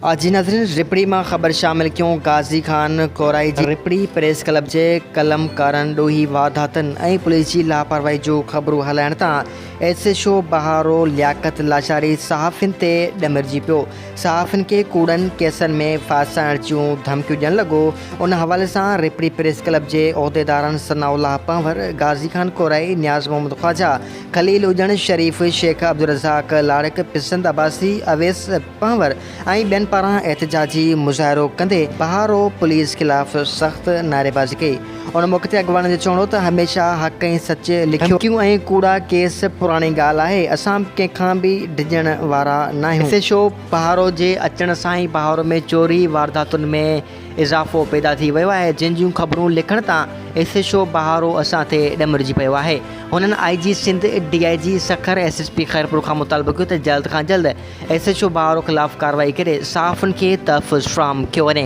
जी नाज़रीन, रिपड़ी में ख़बर शामिल क्यों गाज़ी खान कोराई जी रिपड़ी प्रेस क्लब के कलमकारन ॾोही वारदातन ऐं पुलिस की लापरवाही जो ख़बरूं हलाइण तां SHO बहारो लियाकत लाचारी सहाफ़िन ते ॾमिरजी पियो। सहाफ़िन के कूड़न केसन में फासाइण जूं धमकियूं ॾियण लॻो। उन हवाले सां रिपड़ी प्रेस क्लब के उहदेदारन सनाउल्लाह पंवर, गाज़ी खान कोराई, नियाज़ मोहम्मद ख्वाजा, खलील उजन, शरीफ, शेख अब्दुल रज़ाक लाड़क, पिसंद अब्बासी, अवेस पंवर ऐं ॿियनि पारां एहतजाजी मुज़ाहिरो कंदे बहारो पुलिस खिलाफ़ सख़्त नारेबाज़ी कई। उन मौक़े ते अॻवान जो चवणो त हमेशह हक़ ऐं सच लिखियो ऐं कूड़ा केस पुराणी ॻाल्हि आहे। असां कंहिंखां बि डिॼण वारा न आहियूं। SHO बहारो जे अचण सां ई बहारो में चोरी वारदातुनि में इज़ाफ़ो पैदा थी वियो आहे, जिन जूं ख़बरूं लिखण तां SHO बहारो असां ते ॾमिरजी पियो आहे। हुननि IG Sindh, DIG Sukkur, SSP Khairpur खां मुतालबो कयो त जल्द खां जल्द SHO बहारो ख़िलाफ़ कार्रवाई करे सहाफ़िन खे तहफ़्फ़ुज़ फ़राहम कयो वञे।